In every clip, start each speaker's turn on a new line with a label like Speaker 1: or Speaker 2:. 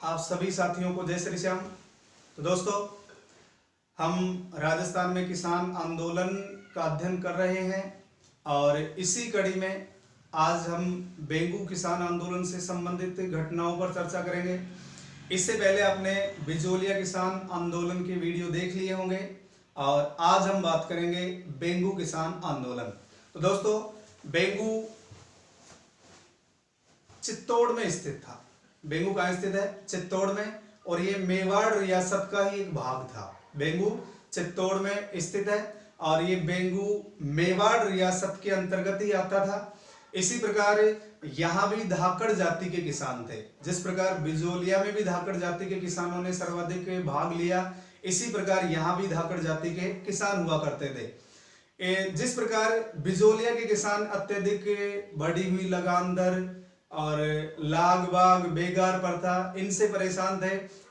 Speaker 1: आप सभी साथियों को जय श्री श्याम। तो दोस्तों, हम राजस्थान में किसान आंदोलन का अध्ययन कर रहे हैं और इसी कड़ी में आज हम बेंगू किसान आंदोलन से संबंधित घटनाओं पर चर्चा करेंगे। इससे पहले आपने बिजोलिया किसान आंदोलन के वीडियो देख लिए होंगे और आज हम बात करेंगे बेंगू किसान आंदोलन। तो दोस्तों, बेंगू चित्तौड़ में स्थित था। बेंगू कहाँ स्थित है? चित्तौड़ में। और ये मेवाड़ रियासत का ही एक भाग था। बेंगू चित्तौड़ में स्थित है और ये बेंगू मेवाड़ रियासत के अंतर्गत ही आता था। इसी प्रकार यहाँ भी धाकड़ जाति के किसान थे। जिस प्रकार बिजोलिया में भी धाकड़ जाति के किसानों ने सर्वाधिक भाग लिया, इसी प्रकार यहाँ भी धाकड़ जाति के किसान हुआ करते थे। जिस प्रकार बिजोलिया के किसान अत्यधिक बढ़ी हुई लगान दर और लाग बाग बेगार प्रथा इनसे परेशान थे,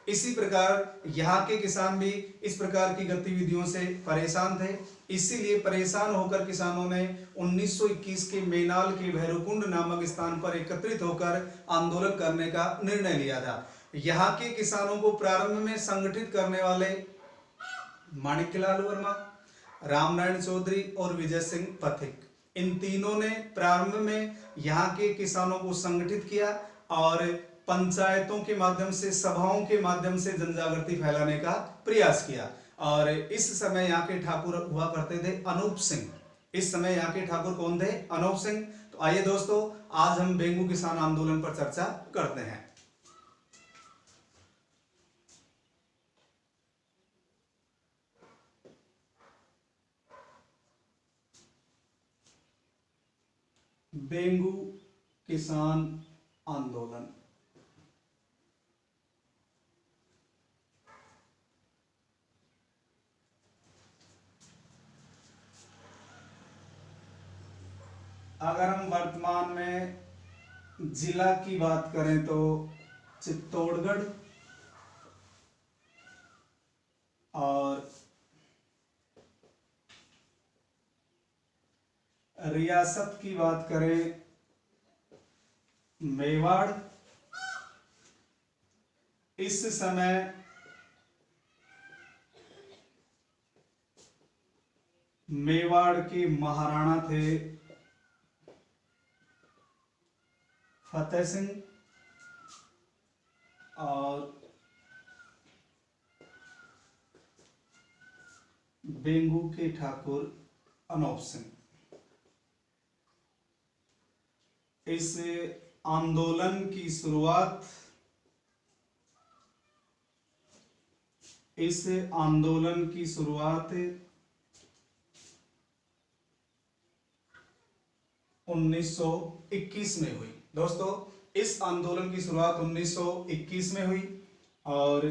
Speaker 1: इसी प्रकार यहाँ के किसान भी इस प्रकार की गतिविधियों से परेशान थे। इसीलिए परेशान होकर किसानों ने 1921 के मेनाल के भैरवकुंड नामक स्थान पर एकत्रित होकर आंदोलन करने का निर्णय लिया था। यहाँ के किसानों को प्रारंभ में संगठित करने वाले माणिक्यलाल वर्मा, रामनारायण चौधरी और विजय सिंह पथिक, इन तीनों ने प्रारंभ में यहाँ के किसानों को संगठित किया और पंचायतों के माध्यम से, सभाओं के माध्यम से जनजागृति फैलाने का प्रयास किया। और इस समय यहाँ के ठाकुर हुआ करते थे अनूप सिंह। इस समय यहाँ के ठाकुर कौन थे? अनूप सिंह। तो आइए दोस्तों, आज हम बेंगू किसान आंदोलन पर चर्चा करते हैं। बेंगू किसान आंदोलन। अगर हम वर्तमान में जिला की बात करें तो चित्तौड़गढ़, और रियासत की बात करें मेवाड़। इस समय मेवाड़ के महाराणा थे फतेह सिंह और बेंगू के ठाकुर अनूप सिंह। इस आंदोलन की शुरुआत 1921 में हुई। दोस्तों, इस आंदोलन की शुरुआत 1921 में हुई और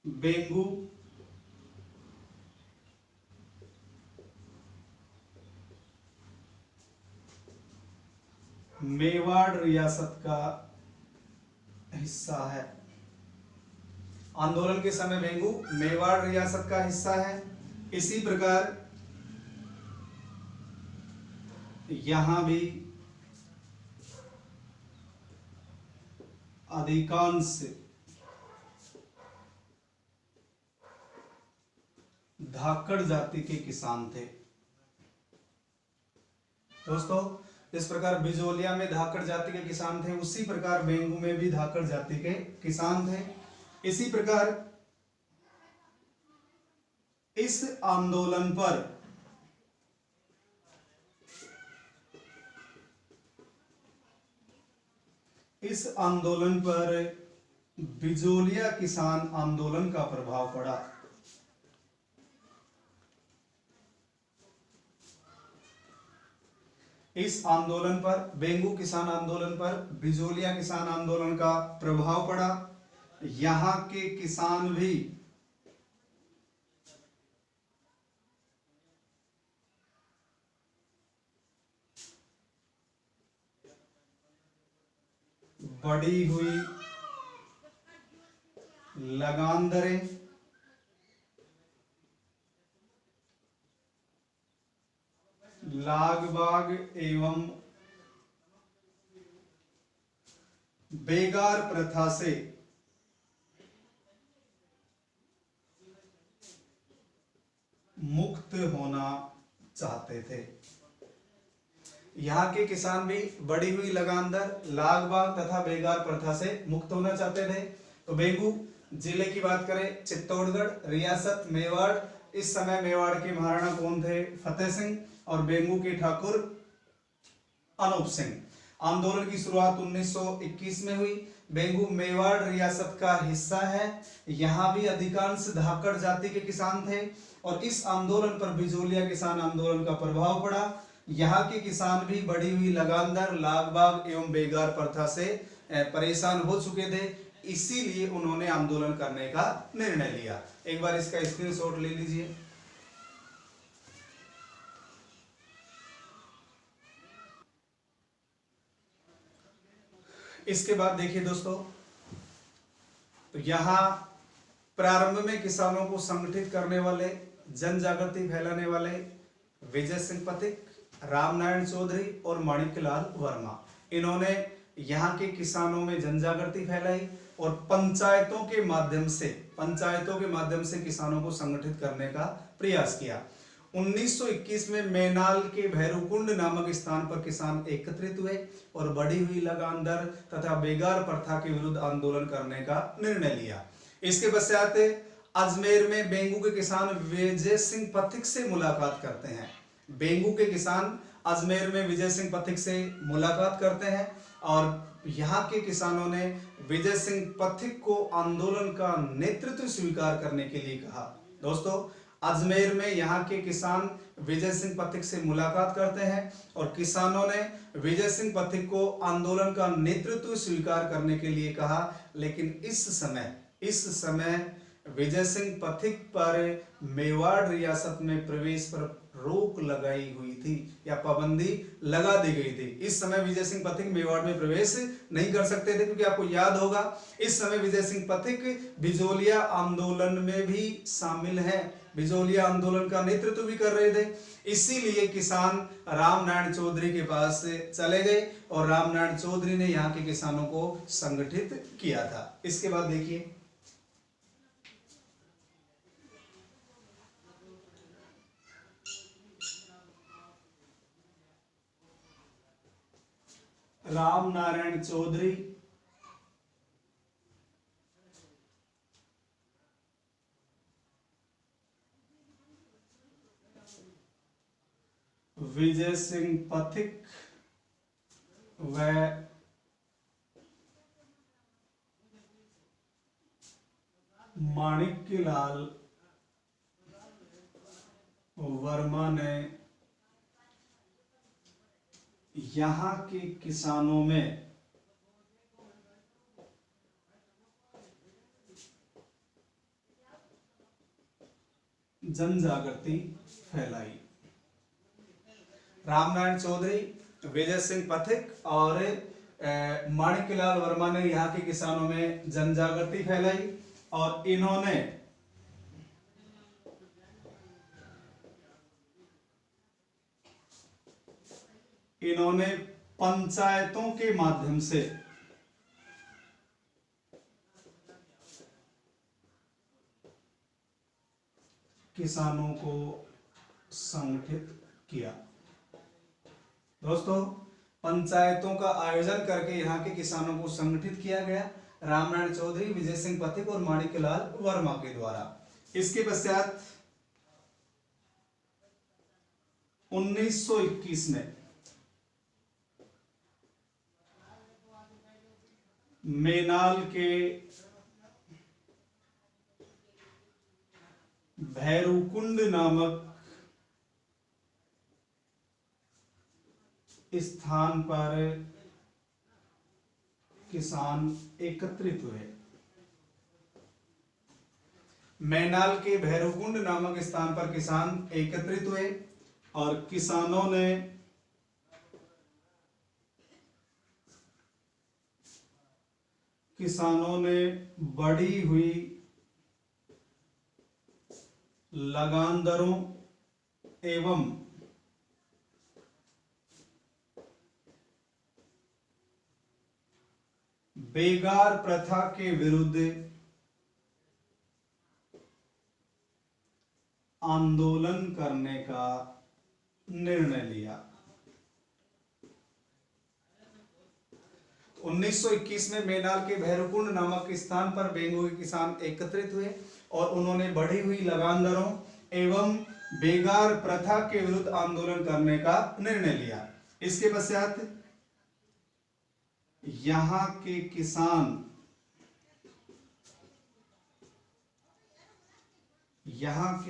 Speaker 1: बेंगू मेवाड़ रियासत का हिस्सा है। आंदोलन के समय बेंगू मेवाड़ रियासत का हिस्सा है। इसी प्रकार यहां भी अधिकांश धाकड़ जाति के किसान थे। दोस्तों, इस प्रकार बिजोलिया में धाकड़ जाति के किसान थे, उसी प्रकार बेंगू में भी धाकड़ जाति के किसान थे। इसी प्रकार इस आंदोलन पर बिजोलिया किसान आंदोलन का प्रभाव पड़ा। इस आंदोलन पर, बेंगू किसान आंदोलन पर बिजोलिया किसान आंदोलन का प्रभाव पड़ा। यहां के किसान भी बढ़ी हुई लगान दरें, लाग बाग एवं बेगार प्रथा से मुक्त होना चाहते थे। यहाँ के किसान भी बढ़ी हुई लगान दर, लाग बाग तथा बेगार प्रथा से मुक्त होना चाहते थे। तो बेंगू जिले की बात करें, चित्तौड़गढ़, रियासत मेवाड़। इस समय मेवाड़ के महाराणा कौन थे? फतेह सिंह। और बेंगू के ठाकुर अनूप सिंह। आंदोलन की शुरुआत 1921 में हुई। बेंगू मेवाड़ रियासत का हिस्सा है। यहाँ भी अधिकांश धाकड़ जाति के किसान थे और इस आंदोलन पर बिजोलिया किसान आंदोलन का प्रभाव पड़ा। यहाँ के किसान भी बढ़ी हुई लगान दर, लाग बाग एवं बेगार प्रथा से परेशान हो चुके थे, इसीलिए उन्होंने आंदोलन करने का निर्णय लिया। एक बार इसका स्क्रीनशॉट ले लीजिए। इसके बाद देखिए दोस्तों, तो यहां प्रारंभ में किसानों को संगठित करने वाले, जन जागृति फैलाने वाले विजय सिंह पथिक, रामनारायण चौधरी और माणिक्यलाल वर्मा, इन्होंने यहाँ के किसानों में जन जागृति फैलाई और पंचायतों के माध्यम से किसानों को संगठित करने का प्रयास किया। 1921 में मैनाल के भैरवकुंड नामक स्थान पर किसान एकत्रित हुए और बढ़ी हुई लगान दर तथा बेगार प्रथा के विरुद्ध आंदोलन करने का निर्णय लिया। इसके पश्चात अजमेर में बेंगू के किसान विजय सिंह पथिक से मुलाकात करते हैं। बेंगू के किसान अजमेर में विजय सिंह पथिक से मुलाकात करते हैं और यहाँ के किसानों ने विजय सिंह पथिक को आंदोलन का नेतृत्व स्वीकार करने के लिए कहा। दोस्तों, अजमेर में यहाँ के किसान विजय सिंह पथिक से मुलाकात करते हैं और किसानों ने विजय सिंह पथिक को आंदोलन का नेतृत्व स्वीकार करने के लिए कहा। लेकिन इस समय विजय सिंह पथिक पर मेवाड़ रियासत में प्रवेश पर रोक लगाई हुई थी या पाबंदी लगा दी गई थी। इस समय विजय सिंह पथिक मेवाड़ में प्रवेश नहीं कर सकते थे, क्योंकि आपको याद होगा इस समय विजय सिंह पथिक बिजोलिया आंदोलन में भी शामिल हैं, बिजोलिया आंदोलन का नेतृत्व भी कर रहे थे। इसीलिए किसान रामनारायण चौधरी के पास चले गए और रामनारायण चौधरी ने यहाँ के किसानों को संगठित किया था। इसके बाद देखिए, रामनारायण चौधरी विजय सिंह पथिक व माणिक्यलाल वर्मा ने यहाँ के किसानों में जन जागृति फैलाई। रामनारायण चौधरी, विजय सिंह पथिक और माणिक्यलाल वर्मा ने यहाँ के किसानों में जन जागृति फैलाई और इन्होंने पंचायतों के माध्यम से किसानों को संगठित किया। दोस्तों, पंचायतों का आयोजन करके यहाँ के किसानों को संगठित किया गया रामनारायण चौधरी, विजय सिंह पथिक और माणिक्यलाल वर्मा के द्वारा। इसके पश्चात 1921 में मैनाल के भैरवकुंड नामक स्थान पर किसान एकत्रित हुए। मैनाल के भैरवकुंड नामक स्थान पर किसान एकत्रित हुए और किसानों ने बढ़ी हुई लगान दरों एवं बेगार प्रथा के विरुद्ध आंदोलन करने का निर्णय लिया। 1921 में मेनाल के भैरवकुंड नामक स्थान पर बेंगू के किसान एकत्रित हुए और उन्होंने बढ़ी हुई लगान दरों एवं बेगार प्रथा के विरुद्ध आंदोलन करने का निर्णय लिया। इसके पश्चात यहाँ के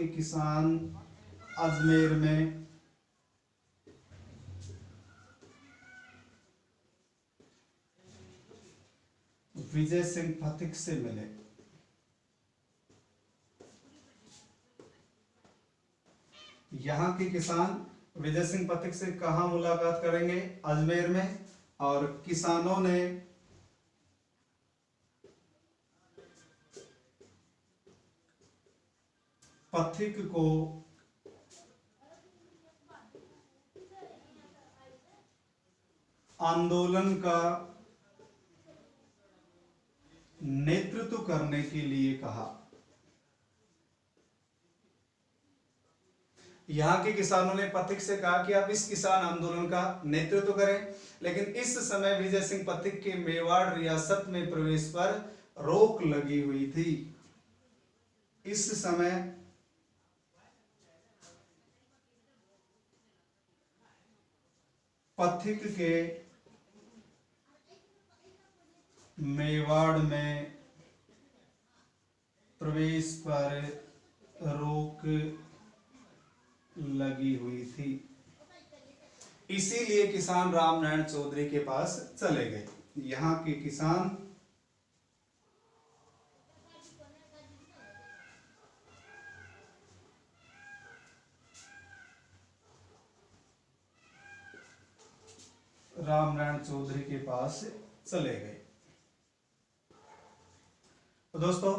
Speaker 1: किसान अजमेर में विजय सिंह पथिक से मिले। यहाँ के किसान विजय सिंह पथिक से कहाँ मुलाकात करेंगे? अजमेर में। और किसानों ने पथिक को आंदोलन का नेतृत्व करने के लिए कहा। यहाँ के किसानों ने पथिक से कहा कि आप इस किसान आंदोलन का नेतृत्व करें, लेकिन इस समय विजय सिंह पथिक के मेवाड़ रियासत में प्रवेश पर रोक लगी हुई थी। इस समय पथिक के मेवाड़ में प्रवेश पर रोक लगी हुई थी। इसीलिए किसान रामनारायण चौधरी के पास चले गए। यहाँ के किसान रामनारायण चौधरी के पास चले गए। तो दोस्तों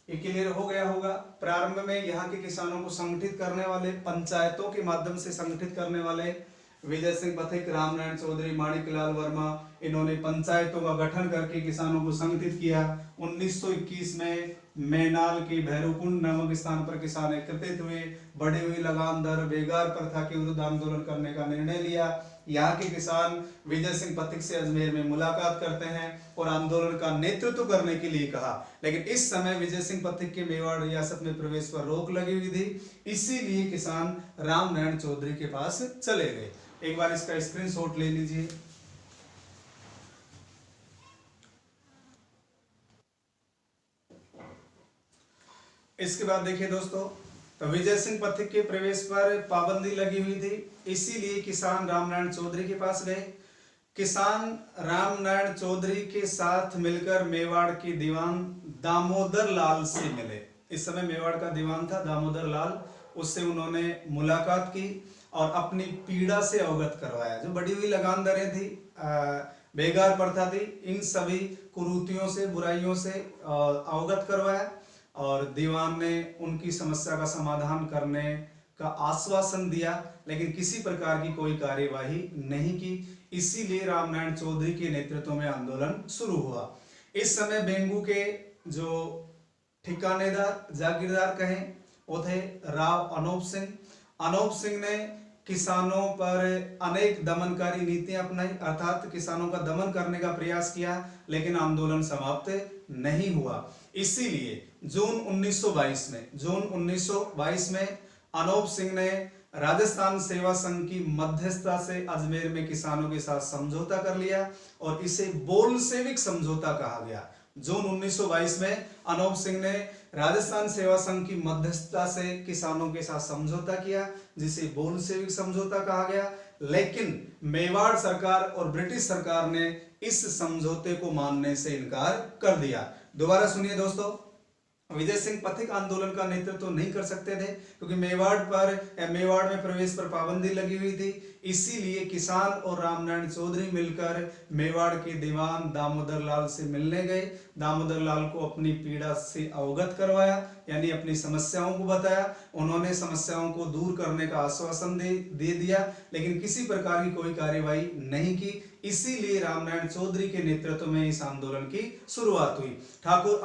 Speaker 1: ये क्लियर हो गया होगा। प्रारंभ में यहाँ के किसानों को संगठित करने वाले, पंचायतों के माध्यम से संगठित करने वाले विजय सिंह पथिक, रामनारायण चौधरी, माणिकलाल वर्मा, इन्होंने पंचायतों का गठन करके किसानों को संगठित किया। 1921 में मेनाल के भैरवकुंड नामक स्थान पर किसान एकत्रित हुए, बढ़ी हुई लगान दर, बेगार प्रथा के विरुद्ध आंदोलन करने का निर्णय लिया। यहाँ के किसान विजय सिंह पथिक से अजमेर में मुलाकात करते हैं और आंदोलन का नेतृत्व करने के लिए कहा, लेकिन इस समय विजय सिंह पथिक के मेवाड़ रियासत में प्रवेश पर रोक लगी हुई थी। इसीलिए किसान रामनारायण चौधरी के पास चले गए। एक बार इसका स्क्रीनशॉट ले लीजिए। इसके बाद देखिए दोस्तों, तो विजय सिंह पथिक के प्रवेश पर पाबंदी लगी हुई थी, इसीलिए किसान रामनारायण चौधरी के पास गए। किसान रामनारायण चौधरी के साथ मिलकर मेवाड़ के दीवान दामोदर लाल से मिले। इस समय मेवाड़ का दीवान था दामोदर लाल, उससे उन्होंने मुलाकात की और अपनी पीड़ा से अवगत करवाया। जो बढ़ी हुई लगान दरें थी, बेगार प्रथा थी, इन सभी कुरीतियों से, बुराइयों से अवगत करवाया और दीवान ने उनकी समस्या का समाधान करने का आश्वासन दिया, लेकिन किसी प्रकार की कोई कार्यवाही नहीं की। इसीलिए रामनारायण चौधरी के नेतृत्व में आंदोलन शुरू हुआ। इस समय बेंगू के जो ठिकानेदार, जागीरदार कहें, वो थे राव अनूप सिंह। अनूप सिंह ने किसानों पर अनेक दमनकारी नीतियां अपनाई, अर्थात किसानों का दमन करने का प्रयास किया, लेकिन आंदोलन समाप्त नहीं हुआ। इसीलिए जून 1922 में अनूप सिंह ने राजस्थान सेवा संघ की मध्यस्थता से अजमेर में किसानों के साथ समझौता कर लिया और इसे बोल्शेविक समझौता कहा गया। जून 1922 में अनूप सिंह ने राजस्थान सेवा संघ की मध्यस्थता से किसानों के साथ समझौता किया, जिसे बोल्शेविक समझौता कहा गया। लेकिन मेवाड़ सरकार और ब्रिटिश सरकार ने इस समझौते को मानने से इनकार कर दिया। दोबारा सुनिए दोस्तों, विजय सिंह पथिक आंदोलन का नेतृत्व नहीं कर सकते थे क्योंकि मेवाड़ में प्रवेश पर पाबंदी लगी हुई थी। इसीलिए किसान और रामनारायण चौधरी मिलकर मेवाड़ के दीवान दामोदर लाल से मिलने गए। दामोदर लाल को अपनी पीड़ा से अवगत करवाया, यानी अपनी समस्याओं को बताया। उन्होंने समस्याओं को दूर करने का आश्वासन दे दिया, लेकिन किसी प्रकार की कोई कार्यवाही नहीं की। इसीलिए रामनारायण चौधरी के नेतृत्व में इस आंदोलन की शुरुआत हुई। ठाकुर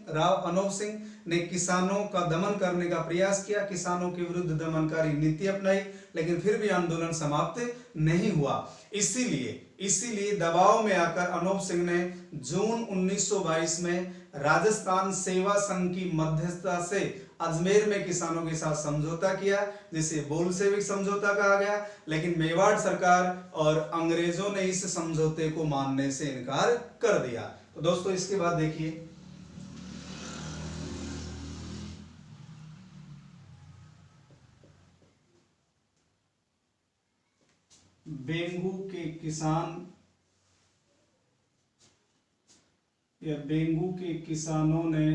Speaker 1: राव अनूप सिंह ने किसानों का दमन करने का प्रयास किया, किसानों के विरुद्ध दमनकारी नीति अपनाई, लेकिन फिर भी आंदोलन समाप्त नहीं हुआ। इसीलिए दबाव में आकर अनूप सिंह ने जून 1922 में राजस्थान सेवा संघ की मध्यस्थता से अजमेर में किसानों के साथ समझौता किया, जिसे बोल्शेविक समझौता कहा गया। लेकिन मेवाड़ सरकार और अंग्रेजों ने इस समझौते को मानने से इनकार कर दिया। तो दोस्तों इसके बाद देखिए, बेंगू के किसान या बेंगू के किसानों ने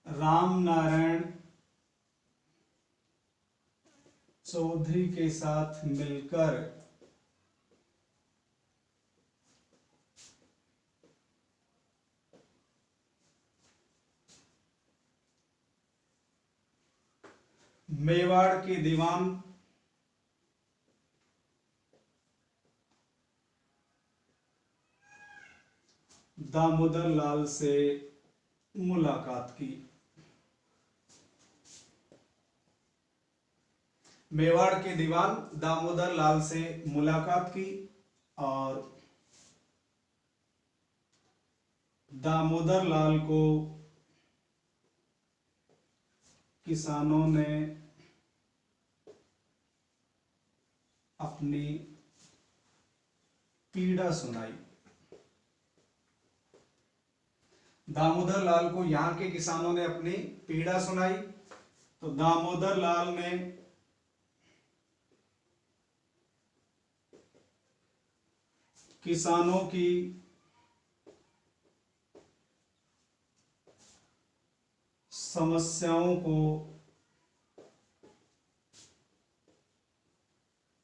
Speaker 1: रामनारायण चौधरी के साथ मिलकर मेवाड़ के दीवान दामोदर लाल से मुलाकात की। मेवाड़ के दीवान दामोदर लाल से मुलाकात की और दामोदर लाल को किसानों ने अपनी पीड़ा सुनाई। दामोदर लाल को यहां के किसानों ने अपनी पीड़ा सुनाई, तो दामोदर लाल ने किसानों की समस्याओं को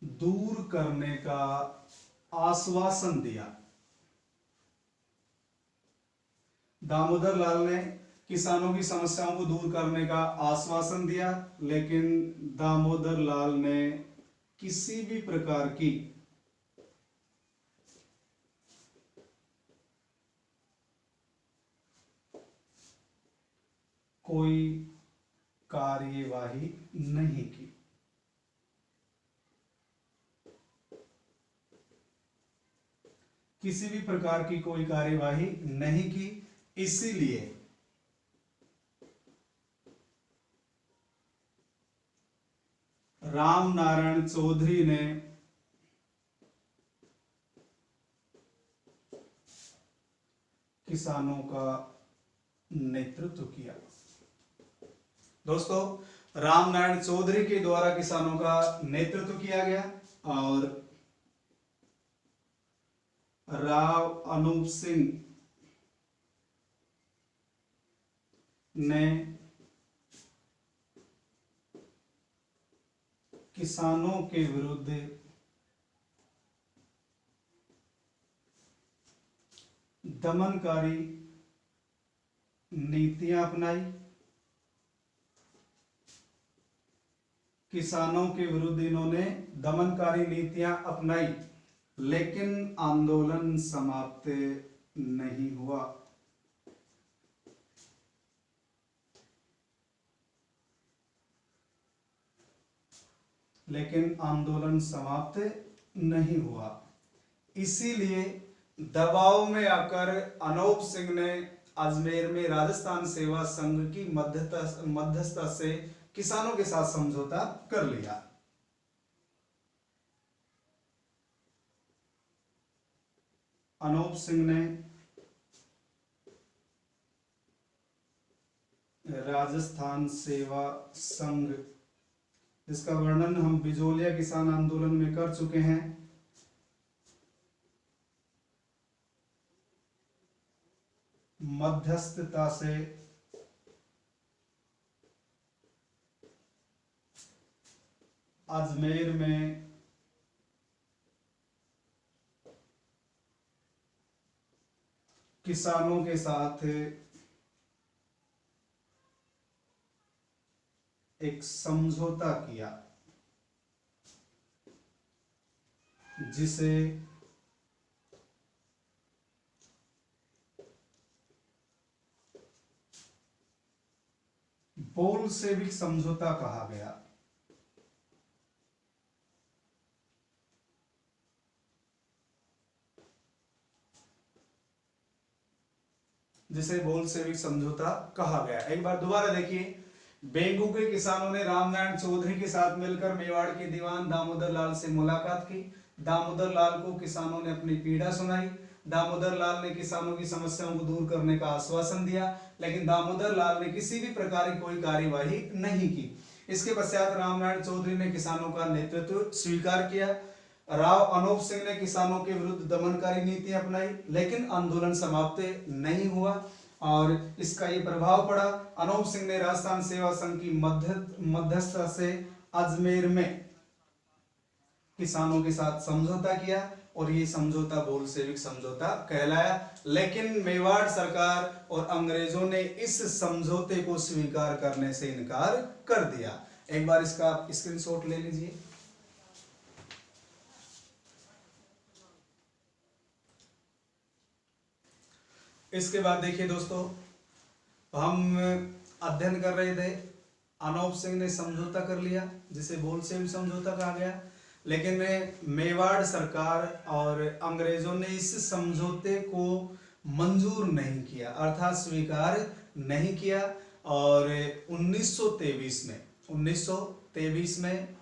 Speaker 1: दूर करने का आश्वासन दिया। दामोदर लाल ने किसानों की समस्याओं को दूर करने का आश्वासन दिया, लेकिन दामोदर लाल ने किसी भी प्रकार की कोई कार्यवाही नहीं की। किसी भी प्रकार की कोई कार्यवाही नहीं की। इसीलिए रामनारायण चौधरी ने किसानों का नेतृत्व किया। दोस्तों, रामनारायण चौधरी के द्वारा किसानों का नेतृत्व किया गया और राव अनूप सिंह ने किसानों के विरुद्ध दमनकारी नीतियां अपनाई। किसानों के विरुद्ध इन्होंने दमनकारी नीतियां अपनाई, लेकिन आंदोलन समाप्त नहीं हुआ। इसीलिए दबाव में आकर अनूप सिंह ने अजमेर में राजस्थान सेवा संघ की मध्यस्थता से किसानों के साथ समझौता कर लिया। अनूप सिंह ने राजस्थान सेवा संघ, जिसका वर्णन हम बिजोलिया किसान आंदोलन में कर चुके हैं, मध्यस्थता से अजमेर में किसानों के साथ एक समझौता किया जिसे बोल्शेविक समझौता कहा गया। जिसे बोल्शेविक समझौता कहा गया। एक बार दोबारा देखिए, बेंगू के किसानों ने रामनारायण चौधरी के साथ मिलकर मेवाड़ के दीवान दामोदर लाल से मुलाकात की। दामोदर लाल को किसानों ने अपनी पीड़ा सुनाई। दामोदर लाल ने किसानों की समस्याओं को दूर करने का आश्वासन दिया, लेकिन दामोदर लाल ने किसी भी प्रकार की कोई कार्यवाही नहीं की। इसके पश्चात रामनारायण चौधरी ने किसानों का नेतृत्व स्वीकार किया। राव अनूप सिंह ने किसानों के विरुद्ध दमनकारी नीतियां अपनाई, लेकिन आंदोलन समाप्त नहीं हुआ और इसका ये प्रभाव पड़ा। अनूप सिंह ने राजस्थान सेवा संघ की मध्यस्थता से अजमेर में किसानों के साथ समझौता किया और ये समझौता बोल्शेविक समझौता कहलाया। लेकिन मेवाड़ सरकार और अंग्रेजों ने इस समझौते को स्वीकार करने से इनकार कर दिया। एक बार इसका आप स्क्रीनशॉट ले लीजिए। इसके बाद देखिए दोस्तों, हम अध्ययन कर रहे थे, अनूप सिंह ने समझौता कर लिया जिसे बोल्शेविक समझौता कहा गया, लेकिन मेवाड़ सरकार और अंग्रेजों ने इस समझौते को मंजूर नहीं किया, अर्थात स्वीकार नहीं किया। और 1923 में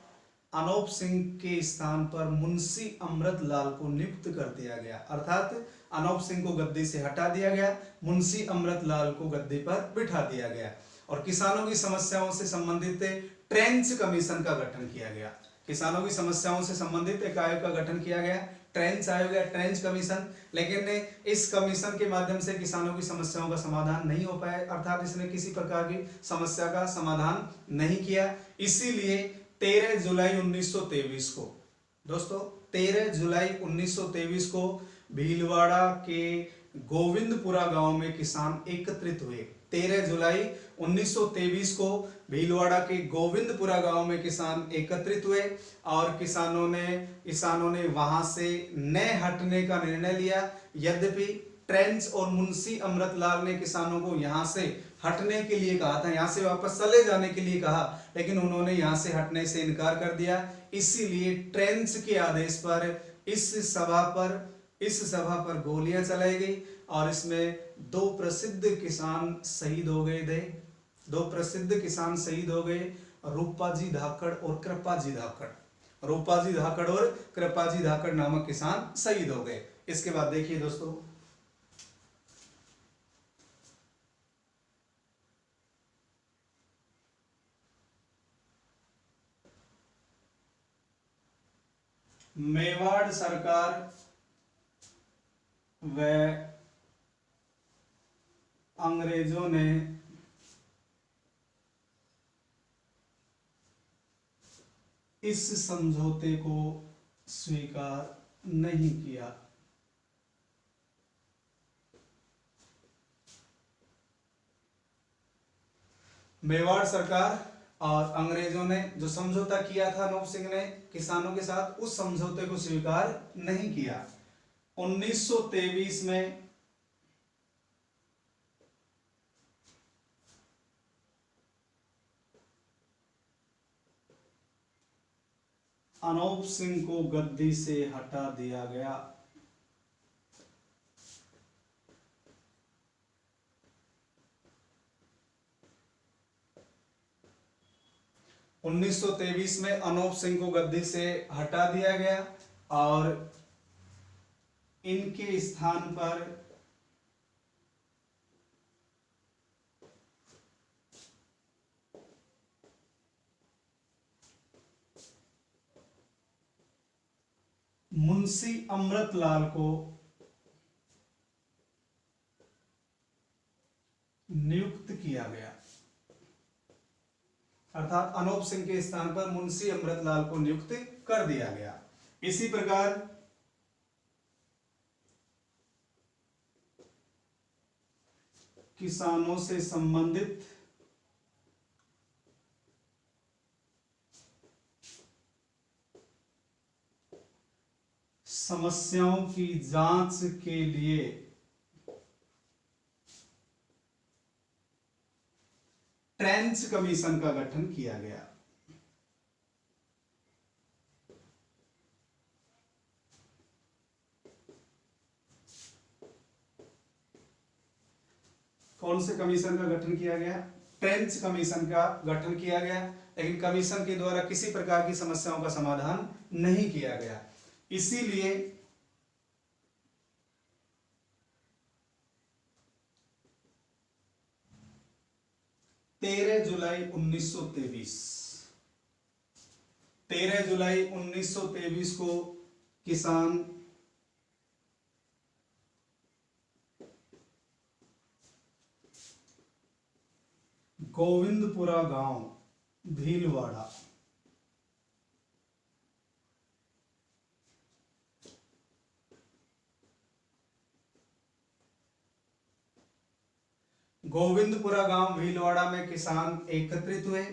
Speaker 1: अनूप सिंह के स्थान पर मुंशी अमृतलाल को नियुक्त कर दिया गया, अर्थात अनूप सिंह को गद्दी से हटा दिया गया, मुंशी अमृतलाल को गद्दी पर बिठा दिया गया और किसानों की समस्याओं से संबंधित ट्रेंच कमीशन का गठन किया गया। किसानों की समस्याओं से संबंधित एक आयोग का गठन किया गया, ट्रेंच आयोग या ट्रेंच कमीशन। लेकिन इस कमीशन के माध्यम से किसानों की समस्याओं का समाधान नहीं हो पाया, अर्थात इसने किसी प्रकार की समस्या का समाधान नहीं किया। इसीलिए 13 जुलाई 1923 को दोस्तों, 13 जुलाई 1923 को भीलवाड़ा के गोविंदपुरा गांव में किसान एकत्रित हुए। 13 जुलाई 1923 को भीलवाड़ा के गोविंदपुरा गांव में किसान एकत्रित हुए और किसानों ने वहां से न हटने का निर्णय लिया। यद्यपि ट्रेंच और मुंशी अमृतलाल ने किसानों को यहां से हटने के लिए कहा था, यहां से वापस चले जाने के लिए कहा, लेकिन उन्होंने यहां से हटने से इनकार कर दिया। इसीलिए ट्रेंच के आदेश पर इस सभा पर गोलियां चलाई गई और इसमें दो प्रसिद्ध किसान शहीद हो गए थे। दो प्रसिद्ध किसान शहीद हो गए, रूपाजी धाकड़ और कृपाजी धाकड़। रूपाजी धाकड़ और कृपाजी धाकड़ नामक किसान शहीद हो गए। इसके बाद देखिए दोस्तों, मेवाड़ सरकार व अंग्रेजों ने इस समझौते को स्वीकार नहीं किया। मेवाड़ सरकार और अंग्रेजों ने जो समझौता किया था अनूप सिंह ने किसानों के साथ, उस समझौते को स्वीकार नहीं किया। 1923 में अनूप सिंह को गद्दी से हटा दिया गया। उन्नीस सौ 23 में अनूप सिंह को गद्दी से हटा दिया गया और इनके स्थान पर मुंशी अमृतलाल को नियुक्त किया गया। अर्थात अनूप सिंह के स्थान पर मुंशी अमृतलाल को नियुक्त कर दिया गया। इसी प्रकार किसानों से संबंधित समस्याओं की जांच के लिए ट्रेंच कमीशन का गठन किया गया। कौन से कमीशन का गठन किया गया? ट्रेंच कमीशन का गठन किया गया, लेकिन कमीशन के द्वारा किसी प्रकार की समस्याओं का समाधान नहीं किया गया। इसीलिए 13 जुलाई 1923 को किसान गोविंदपुरा गांव भीलवाड़ा गोविंदपुरा गांव भीलवाड़ा में किसान एकत्रित हुए।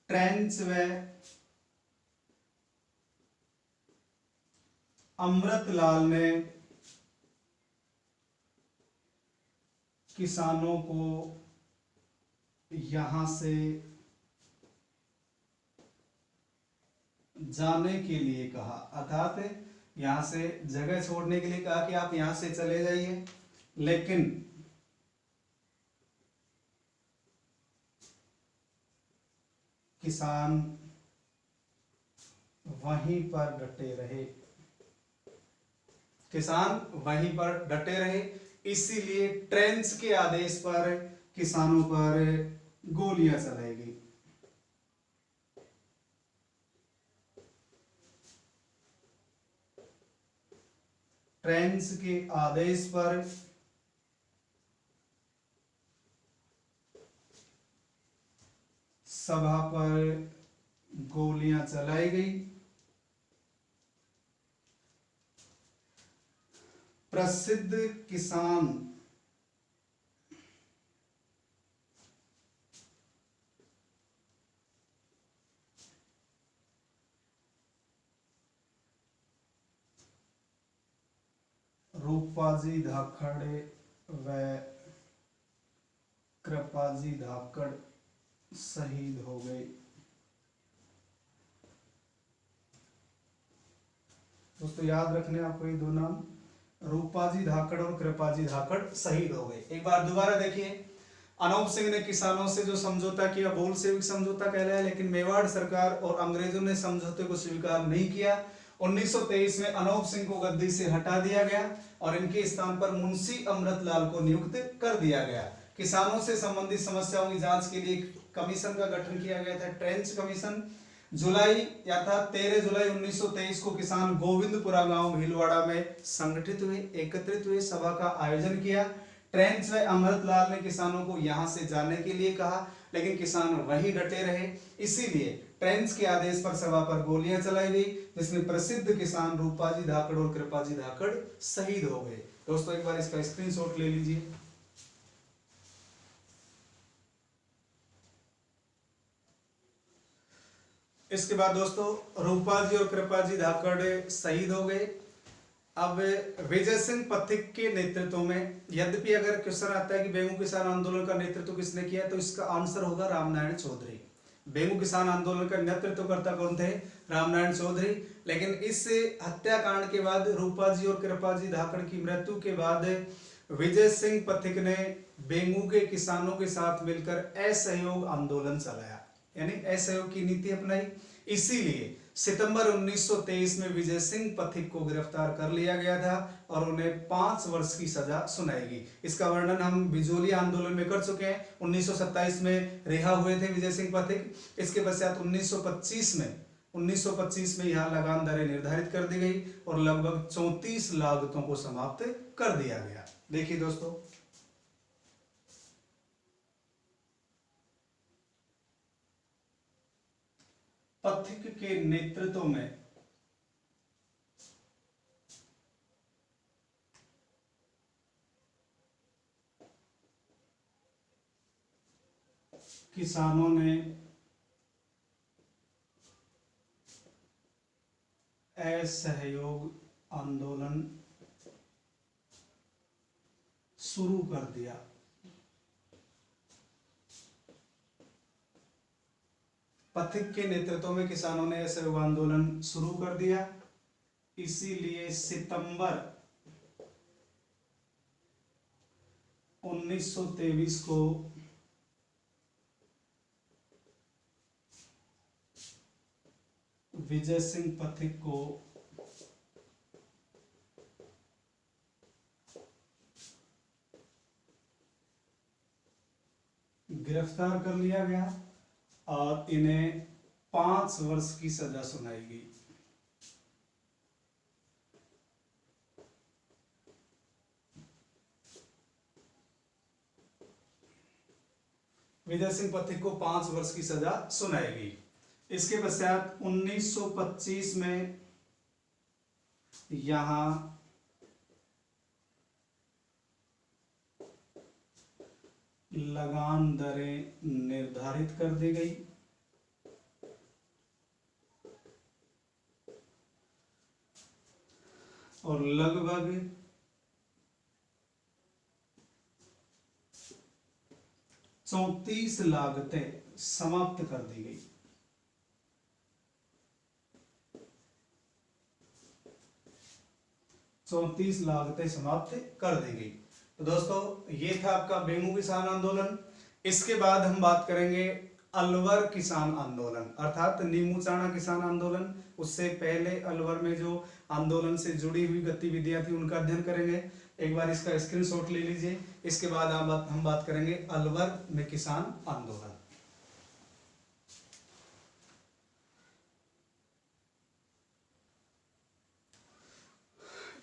Speaker 1: ट्रेंच व अमृतलाल ने किसानों को यहां से जाने के लिए कहा, अर्थात यहां से जगह छोड़ने के लिए कहा कि आप यहां से चले जाइए, लेकिन किसान वहीं पर डटे रहे। इसीलिए ट्रेंच के आदेश पर किसानों पर गोलियां चलाई गई। ट्रेंच के आदेश पर सभा पर गोलियां चलाई गई। प्रसिद्ध किसान रूपाजी धाकड़ व कृपाजी धाकड़ शहीद हो गए। दोस्तों याद रखने आपको ये दो नाम, रूपाजी धाकड़ और कृपाजी धाकड़ शहीद हो गए। एक बार दोबारा देखिए, अनूप सिंह ने किसानों से जो समझौता किया बोल सेविक समझौता कहलाया, लेकिन मेवाड़ सरकार और अंग्रेजों ने समझौते को स्वीकार नहीं किया। 1923 में अनूप सिंह को गद्दी से हटा दिया गया और इनके स्थान पर मुंशी अमृतलाल को नियुक्त कर दिया गया। किसानों से संबंधित समस्याओं की जांच के लिए कमीशन का गठन किया गया था, ट्रेंच कमीशन। जुलाई या था 13 जुलाई 1923 को किसान गोविंदपुरा गांव भीलवाड़ा में संगठित हुए, एकत्रित हुए, सभा का आयोजन किया। ट्रेंच व अमृतलाल ने किसानों को यहां से जाने के लिए कहा, लेकिन किसान वहीं डटे रहे। इसीलिए ट्रेंच के आदेश पर सभा पर गोलियां चलाई गई, जिसमें प्रसिद्ध किसान रूपाजी धाकड़ और कृपाजी धाकड़ शहीद हो गए। दोस्तों एक बार इसका स्क्रीनशॉट ले लीजिए। इसके बाद दोस्तों रूपाजी और कृपाजी धाकड़ शहीद हो गए। अब विजय सिंह पथिक के नेतृत्व में, यद्यपि अगर क्वेश्चन आता है कि बेंगू किसान आंदोलन का नेतृत्व किसने किया, तो इसका आंसर होगा रामनारायण चौधरी। बेंगू किसान आंदोलन का नेतृत्वकर्ता कौन थे? रामनारायण चौधरी। लेकिन इस हत्याकांड के बाद, रूपाजी और कृपाजी धाकड़ की मृत्यु के बाद, विजय सिंह पथिक ने बेंगू के किसानों के साथ मिलकर असहयोग आंदोलन चलाया, यानी असहयोग की नीति अपनाई। इसीलिए सितंबर 1923 में विजय सिंह पथिक को गिरफ्तार कर लिया गया था और उन्हें 5 वर्ष की सजा सुनाई गई। इसका वर्णन हम बिजोली आंदोलन में कर चुके हैं। 1927 में रिहा हुए थे विजय सिंह पथिक। इसके पश्चात 1925 में यहाँ लगान दरें निर्धारित कर दी गई और लगभग 34 लागतों को समाप्त कर दिया गया। देखिए दोस्तों, पथिक के नेतृत्व में किसानों ने असहयोग आंदोलन शुरू कर दिया। पथिक के नेतृत्व में किसानों ने असहयोग आंदोलन शुरू कर दिया, इसीलिए सितंबर 1923 को विजय सिंह पथिक को गिरफ्तार कर लिया गया और इन्हें 5 वर्ष की सजा सुनाई गई। विजय सिंह पथिक को 5 वर्ष की सजा सुनाई गई। इसके पश्चात 1925 में यहां लगान दरें निर्धारित कर दी गई। और लगभग 34 लागतें समाप्त कर दी गई। चौंतीस लागतें समाप्त कर दी गई। तो दोस्तों ये था आपका बेंगू किसान आंदोलन। इसके बाद हम बात करेंगे अलवर किसान आंदोलन अर्थात नीमू चाणा किसान आंदोलन। उससे पहले अलवर में जो आंदोलन से जुड़ी हुई गतिविधियां थी उनका अध्ययन करेंगे। एक बार इसका स्क्रीनशॉट ले लीजिए। इसके बाद हम बात करेंगे अलवर में किसान आंदोलन।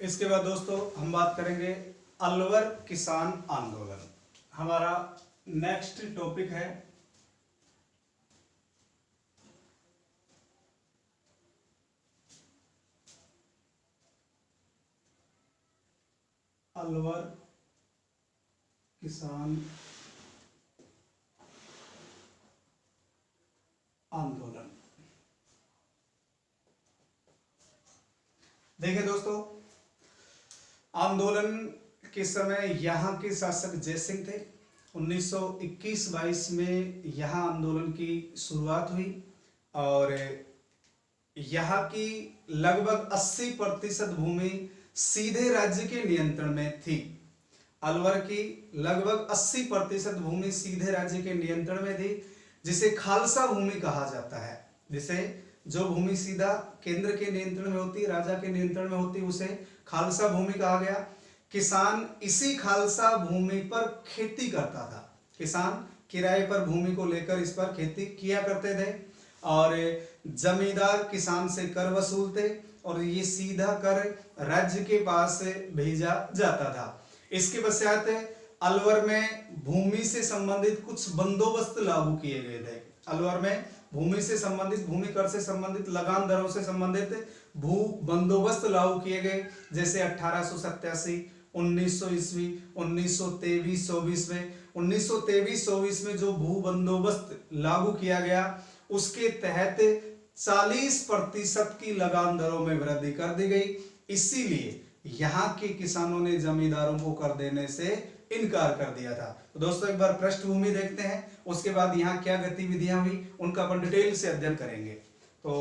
Speaker 1: इसके बाद दोस्तों हम बात करेंगे अलवर किसान आंदोलन। हमारा नेक्स्ट टॉपिक है अलवर किसान आंदोलन। देखिए दोस्तों, आंदोलन के समय यहाँ के शासक जयसिंह थे। 1921-22 में यहाँ आंदोलन की शुरुआत हुई और यहाँ की लगभग 80% भूमि सीधे राज्य के नियंत्रण में थी। अलवर की लगभग 80% भूमि सीधे राज्य के नियंत्रण में थी, जिसे खालसा भूमि कहा जाता है। जिसे जो भूमि सीधा केंद्र के नियंत्रण में होती, राजा के नियंत्रण में होती, उसे खालसा भूमि कहा गया। किसान इसी खालसा भूमि पर खेती करता था। किसान किराए पर भूमि को लेकर इस पर खेती किया करते थे और जमींदार किसान से कर वसूलते और ये सीधा कर राज्य के पास भेजा जाता था। इसके पश्चात अलवर में भूमि से संबंधित कुछ बंदोबस्त लागू किए गए थे। अलवर में भूमि से संबंधित, भूमि कर से संबंधित, लगान दरों से संबंधित भू बंदोबस्त लागू किए गए। जैसे 1887, 1900 ईस्वी, 1923-24 में 1923-24 में जो भू बंदोबस्त लागू किया गया उसके तहत 40% की लगान दरों में वृद्धि कर दी गई। इसीलिए यहाँ के किसानों ने जमींदारों को कर देने से इनकार कर दिया था। तो दोस्तों एक बार पृष्ठभूमि देखते हैं, उसके बाद यहाँ क्या गतिविधियां हुई उनका अपन डिटेल से अध्ययन करेंगे। तो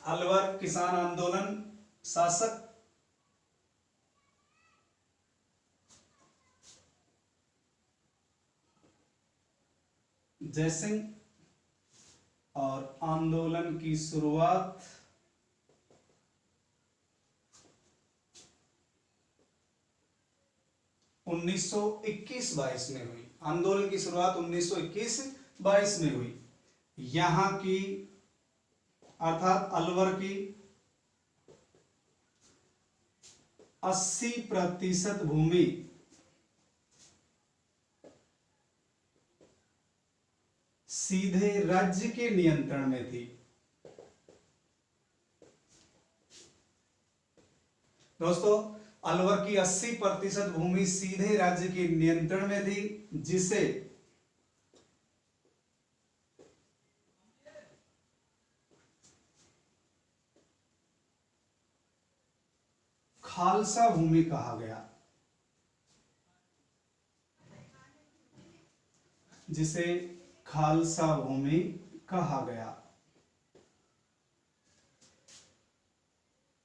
Speaker 1: अलवर किसान आंदोलन, शासक जयसिंह और आंदोलन की शुरुआत 1921-22 में हुई। आंदोलन की शुरुआत 1921-22 में हुई। यहां की अर्थात अलवर की 80% भूमि सीधे राज्य के नियंत्रण में थी। दोस्तों अलवर की 80% भूमि सीधे राज्य के नियंत्रण में थी, जिसे खालसा भूमि कहा गया, जिसे खालसा भूमि कहा गया।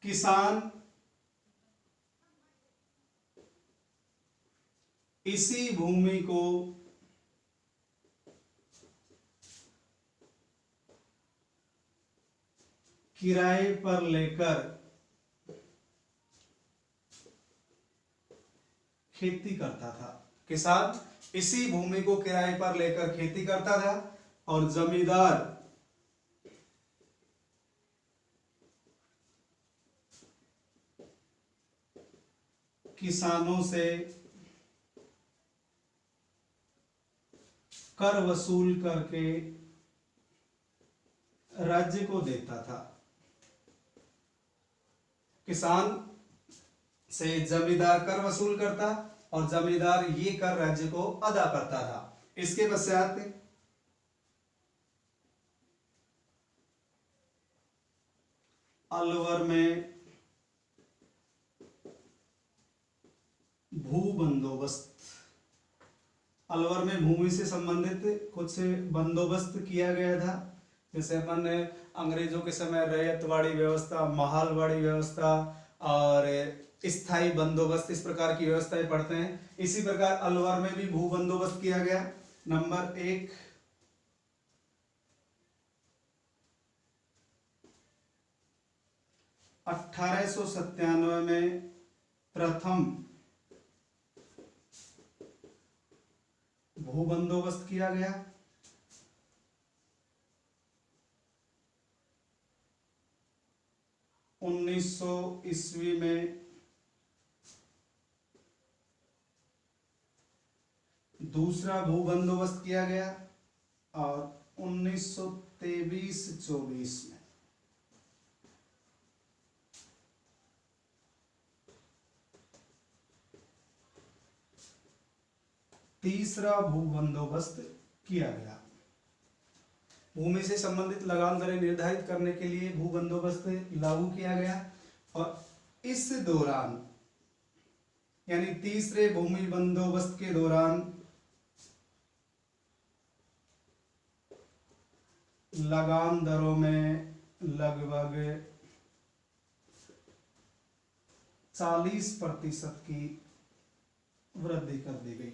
Speaker 1: किसान इसी भूमि को किराए पर लेकर खेती करता था। किसान इसी भूमि को किराए पर लेकर खेती करता था और जमींदार किसानों से कर वसूल करके राज्य को देता था। किसान से जमींदार कर वसूल करता और जमींदार ये कर राज्य को अदा करता था। इसके पश्चात अलवर में भू बंदोबस्त, अलवर में भूमि से संबंधित कुछ बंदोबस्त किया गया था। जैसे अपन अंग्रेजों के समय रैयतवाड़ी व्यवस्था, महालवाड़ी व्यवस्था और स्थायी बंदोबस्त, इस प्रकार की व्यवस्थाएं पढ़ते हैं। इसी प्रकार अलवर में भी भू बंदोबस्त किया गया। नंबर 1, 1897 में प्रथम भू बंदोबस्त किया गया। 1900 ईस्वी में दूसरा भू बंदोबस्त किया गया और 1923-24 में तीसरा भू बंदोबस्त किया गया। भूमि से संबंधित लगान दरें निर्धारित करने के लिए भू बंदोबस्त लागू किया गया और इस दौरान यानी तीसरे भूमि बंदोबस्त के दौरान लगान दरों में लगभग 40% की वृद्धि कर दी गई।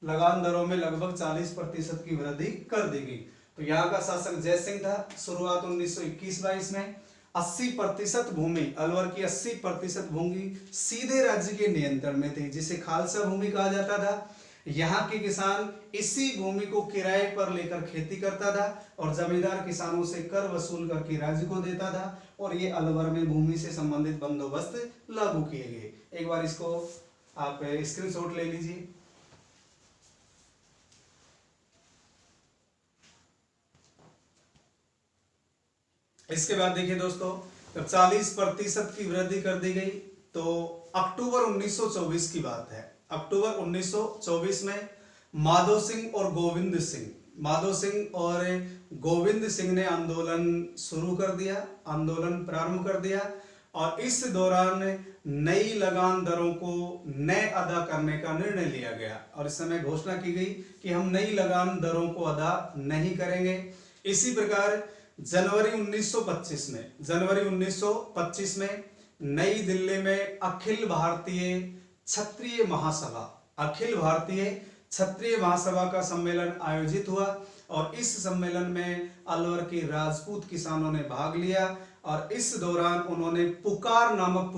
Speaker 1: लगान दरों में लगभग 40% की वृद्धि कर दी गई। तो यहाँ का शासक जयसिंह था। शुरुआत 1921-22 में 80% भूमि, अलवर की 80% भूमि सीधे राज्य के नियंत्रण में थी, जिसे खालसा भूमि कहा जाता था। यहाँ के किसान इसी भूमि को किराए पर लेकर खेती करता था और जमींदार किसानों से कर वसूल करके राज्य को देता था और ये अलवर में भूमि से संबंधित बंदोबस्त लागू किए गए। एक बार इसको आप स्क्रीनशॉट ले लीजिए। इसके बाद देखिए दोस्तों, जब 40% की वृद्धि कर दी गई तो अक्टूबर 1924 की बात है। अक्टूबर 1924 में माधो सिंह और गोविंद सिंह ने आंदोलन शुरू कर दिया, आंदोलन प्रारंभ कर दिया और इस दौरान नई लगान दरों को न अदा करने का निर्णय लिया गया और इस समय घोषणा की गई कि हम नई लगान दरों को अदा नहीं करेंगे। इसी प्रकार जनवरी 1925 में नई दिल्ली में अखिल भारतीय क्षत्रिय महासभा का सम्मेलन आयोजित हुआ और इस सम्मेलन में अलवर के राजपूत किसानों ने भाग लिया और इस दौरान उन्होंने पुकार नामक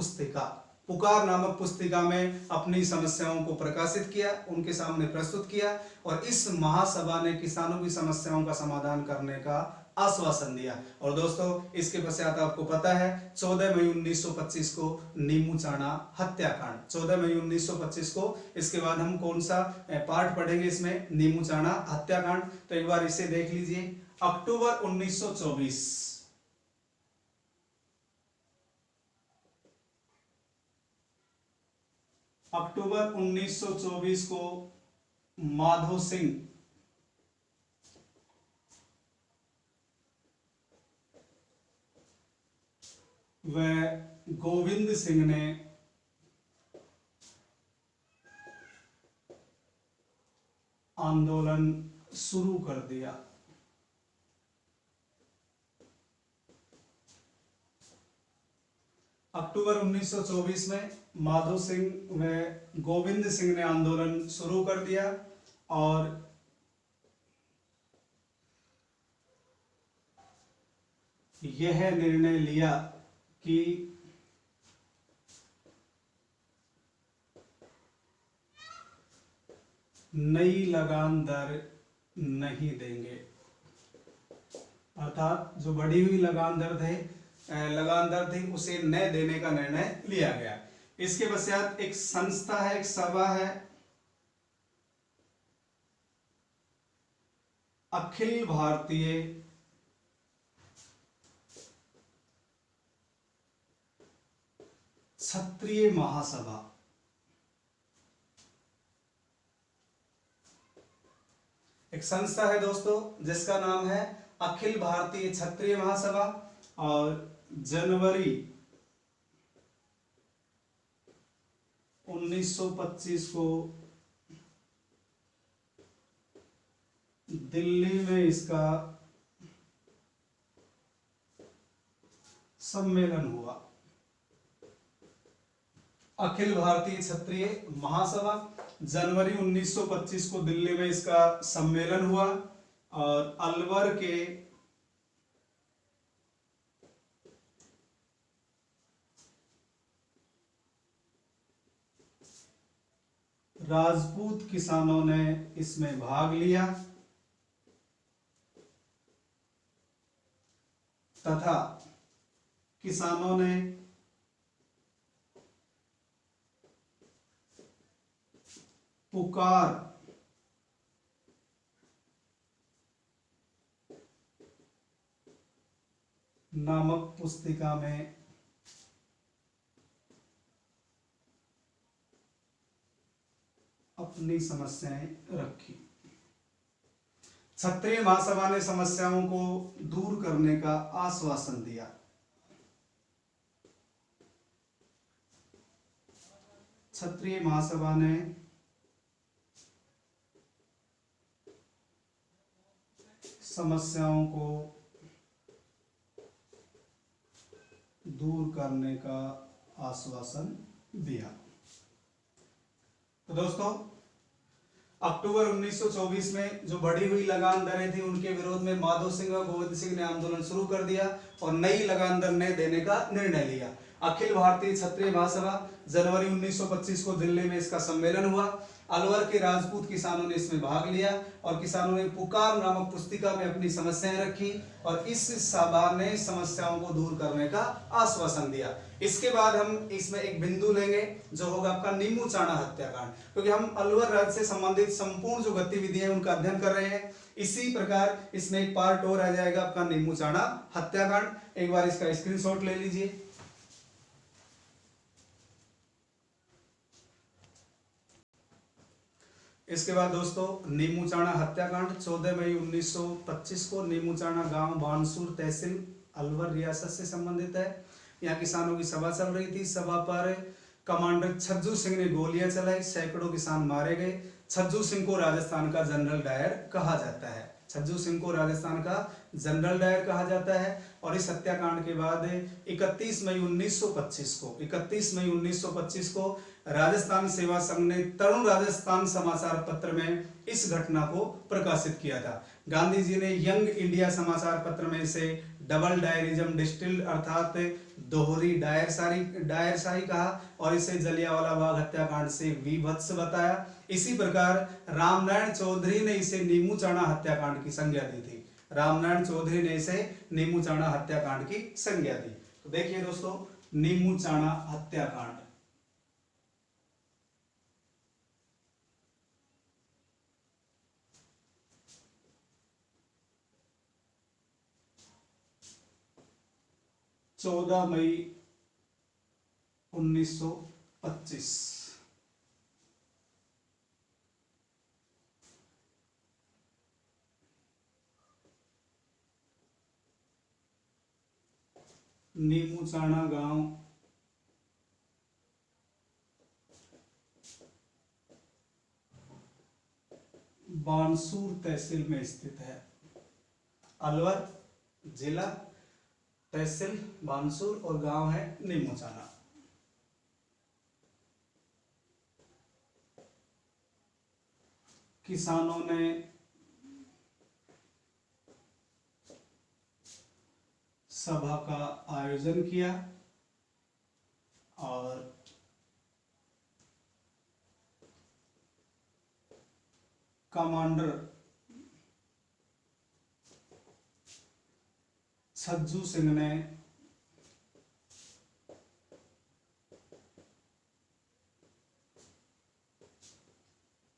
Speaker 1: पुस्तिका में अपनी समस्याओं को प्रकाशित किया, उनके सामने प्रस्तुत किया और इस महासभा ने किसानों की समस्याओं का समाधान करने का आश्वासन दिया। और दोस्तों इसके पश्चात आपको पता है 14 मई 1925 को नीमूचाणा हत्याकांड, 14 मई 1925 को। इसके बाद हम कौन सा पार्ट पढ़ेंगे इसमें, नीमूचाणा हत्याकांड। तो एक बार इसे देख लीजिए। अक्टूबर 1924 अक्टूबर 1924 को माधो सिंह व गोविंद सिंह ने आंदोलन शुरू कर दिया। अक्टूबर 1924 में माधो सिंह व गोविंद सिंह ने आंदोलन शुरू कर दिया और यह निर्णय लिया कि नई लगान दर नहीं देंगे, अर्थात जो बढ़ी हुई लगान दर थी उसे न देने का निर्णय लिया गया। इसके पश्चात एक संस्था है, एक सभा है, अखिल भारतीय क्षत्रिय महासभा। एक संस्था है दोस्तों जिसका नाम है अखिल भारतीय क्षत्रिय महासभा और जनवरी 1925 को दिल्ली में इसका सम्मेलन हुआ। अखिल भारतीय क्षत्रिय महासभा जनवरी 1925 को दिल्ली में इसका सम्मेलन हुआ और अलवर के राजपूत किसानों ने इसमें भाग लिया तथा किसानों ने पुकार नामक पुस्तिका में अपनी समस्याएं रखी। क्षत्रिय महासभा ने समस्याओं को दूर करने का आश्वासन दिया। क्षत्रिय महासभा ने समस्याओं को दूर करने का आश्वासन दिया। तो दोस्तों अक्टूबर 1924 में जो बढ़ी हुई लगान दरें थी उनके विरोध में माधो सिंह और गोविंद सिंह ने आंदोलन शुरू कर दिया और नई लगान दर न देने का निर्णय लिया। अखिल भारतीय क्षत्रिय महासभा जनवरी 1925 को दिल्ली में इसका सम्मेलन हुआ। अलवर के राजपूत किसानों ने इसमें भाग लिया और किसानों ने पुकार नामक पुस्तिका में अपनी समस्याएं रखी और इस सभा ने समस्याओं को दूर करने का आश्वासन दिया। इसके बाद हम इसमें एक बिंदु लेंगे जो होगा आपका नीमूचाणा हत्याकांड, क्योंकि हम अलवर राज्य से संबंधित संपूर्ण जो गतिविधियां हैं उनका अध्ययन कर रहे हैं। इसी प्रकार इसमें एक पार्ट और आ जाएगा आपका नीमूचाणा हत्याकांड। एक बार इसका स्क्रीनशॉट ले लीजिए। इसके बाद दोस्तों नीमूचाणा हत्याकांड 14 मई 1925 को नीमूचाणा गांव बानसूर तहसील अलवर रियासत से संबंधित है। यहाँ किसानों की सभा चल रही थी। सभा पर कमांडर छज्जू सिंह ने गोलियां चलाई, सैकड़ों किसान मारे गए। छज्जू सिंह को राजस्थान का जनरल डायर कहा जाता है। छज्जू सिंह को राजस्थान का जनरल डायर कहा जाता है। और इस हत्याकांड के बाद 31 मई 1925 को राजस्थान सेवा संघ ने तरुण राजस्थान समाचार पत्र में इस घटना को प्रकाशित किया था। गांधी जी ने यंग इंडिया समाचार पत्र में इसे डबल डायरिज्म डिस्टिल्ड अर्थात दोहरी डायरशाही कहा और इसे जलियांवाला बाग हत्याकांड से विभत्स बताया। इसी प्रकार रामनारायण चौधरी ने इसे नीमूचाणा हत्याकांड की संज्ञा दी थी। रामनारायण चौधरी ने इसे नीमूचाणा हत्याकांड की संज्ञा दी। तो देखिए दोस्तों नीमूचाणा हत्याकांड। चौदह मई 1925 नीमूचाणा गांव बानसूर तहसील में स्थित है। अलवर जिला, तहसील बानसूर और गांव है नीमूचाणा। किसानों ने सभा का आयोजन किया और कमांडर छज्जू सिंह ने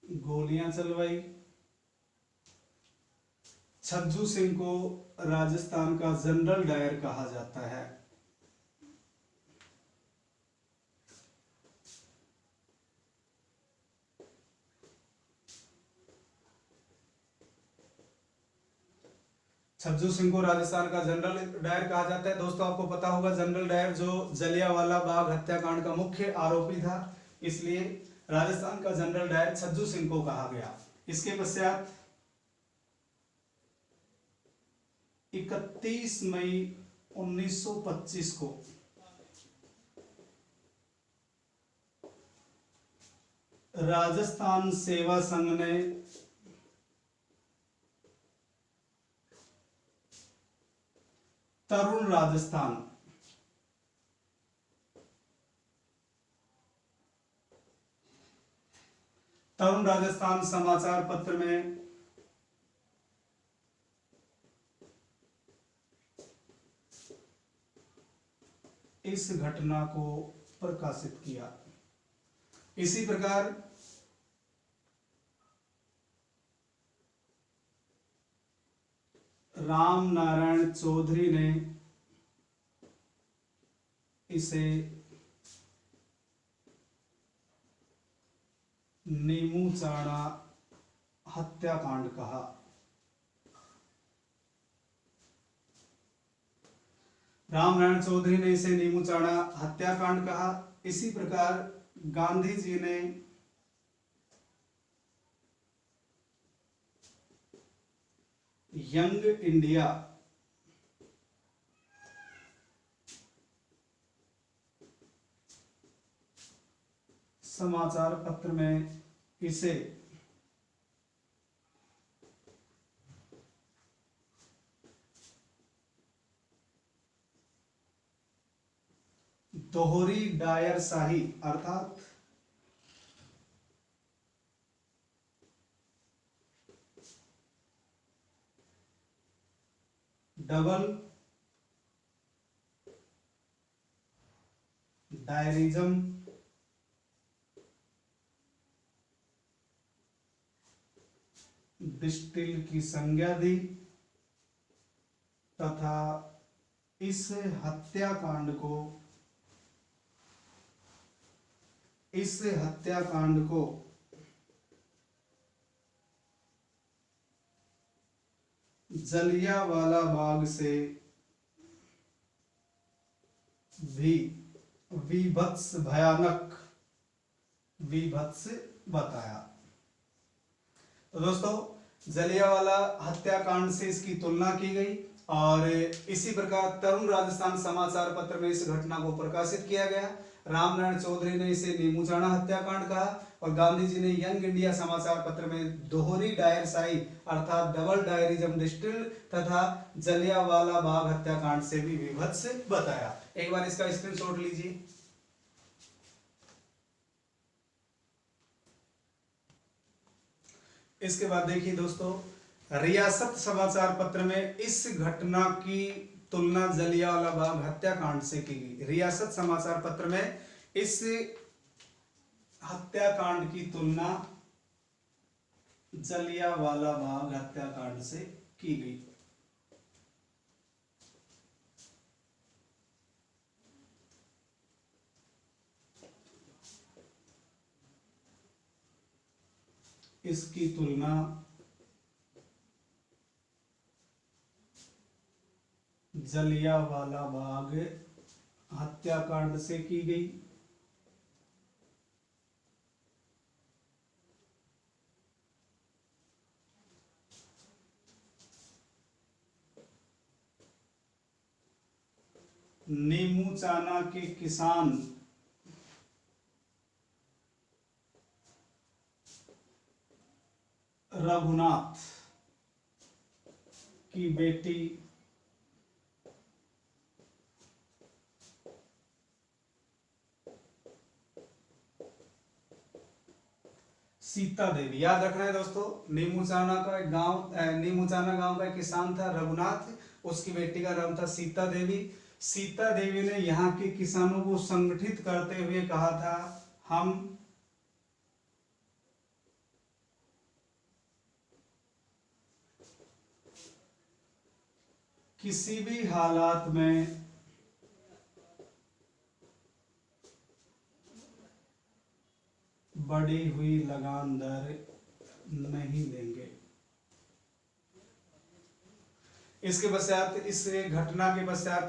Speaker 1: गोलियां चलवाई। छज्जू सिंह को राजस्थान का जनरल डायर कहा जाता है। छज्जू सिंह को राजस्थान का जनरल डायर कहा जाता है। दोस्तों आपको पता होगा जनरल डायर जो जलियांवाला बाग हत्याकांड का मुख्य आरोपी था, इसलिए राजस्थान का जनरल डायर छज्जू सिंह को कहा गया। इसके पश्चात 31 मई 1925 को राजस्थान सेवा संघ ने तरुण राजस्थान समाचार पत्र में इस घटना को प्रकाशित किया। इसी प्रकार राम नारायण चौधरी ने इसे नीमूचाणा हत्याकांड कहा। राम नारायण चौधरी ने इसे नीमूचाणा हत्याकांड कहा। इसी प्रकार गांधी जी ने यंग इंडिया समाचार पत्र में इसे दोहरी डायरशाही अर्थात डबल डायरिज्म डिस्टिल की संज्ञा दी तथा इस हत्याकांड को जलियांवाला बाग से भी विभत्स बताया। तो दोस्तों जलियांवाला हत्याकांड से इसकी तुलना की गई और इसी प्रकार तरुण राजस्थान समाचार पत्र में इस घटना को प्रकाशित किया गया। रामनारायण चौधरी ने इसे नीमूचाणा हत्याकांड कहा और गांधी जी ने यंग इंडिया समाचार पत्र में दोहरी डायरशाही अर्थात डबल डायरिज्म डिस्टिल तथा जलियांवाला बाग हत्याकांड से भी विभत्स बताया। एक बार इसका स्क्रीनशॉट लीजिए। इसके बाद देखिए दोस्तों रियासत समाचार पत्र में इस घटना की तुलना जलियांवाला बाग हत्याकांड से की गई। रियासत समाचार पत्र में इस हत्याकांड की तुलना जलियांवाला बाग हत्याकांड से की गई। इसकी तुलना जलियांवाला बाग हत्याकांड से की गई। नीमूचाना के किसान रघुनाथ की बेटी सीता देवी। याद रखना है दोस्तों, नीमूचाना का एक गांव, नीमूचाना गांव का एक किसान था रघुनाथ, उसकी बेटी का नाम था सीता देवी। सीता देवी ने यहाँ के किसानों को संगठित करते हुए कहा था, हम किसी भी हालात में बढ़ी हुई लगान दर नहीं देंगे। इसके पश्चात, इस घटना के पश्चात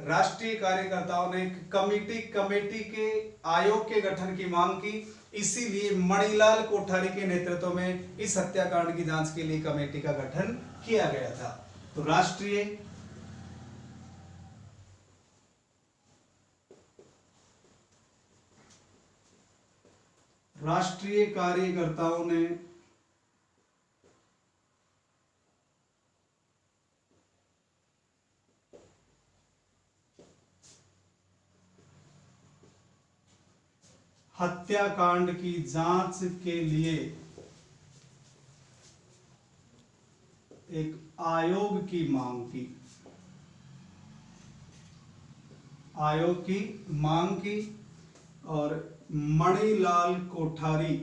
Speaker 1: राष्ट्रीय कार्यकर्ताओं ने कमेटी के आयोग के गठन की मांग की। इसीलिए मणिलाल कोठारी के नेतृत्व में इस हत्याकांड की जांच के लिए कमेटी का गठन किया गया था। तो राष्ट्रीय कार्यकर्ताओं ने हत्याकांड की जांच के लिए एक आयोग की मांग की। आयोग की मांग की और मणिलाल कोठारी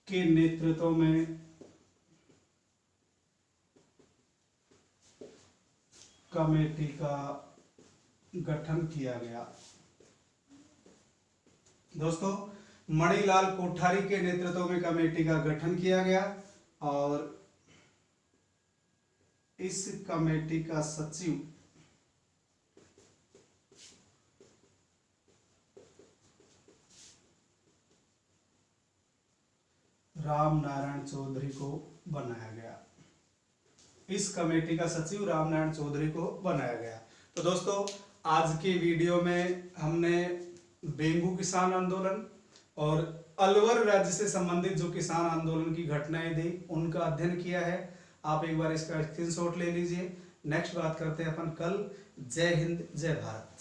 Speaker 1: के नेतृत्व में कमेटी का गठन किया गया। दोस्तों, मणिलाल कोठारी के नेतृत्व में कमेटी का गठन किया गया और इस कमेटी का सचिव रामनारायण चौधरी को बनाया गया। इस कमेटी का सचिव रामनारायण चौधरी को बनाया गया। तो दोस्तों, आज के वीडियो में हमने बेंगू किसान आंदोलन और अलवर राज्य से संबंधित जो किसान आंदोलन की घटनाएं थी उनका अध्ययन किया है। आप एक बार इसका स्क्रीनशॉट ले लीजिए। नेक्स्ट बात करते हैं अपन कल। जय हिंद, जय भारत।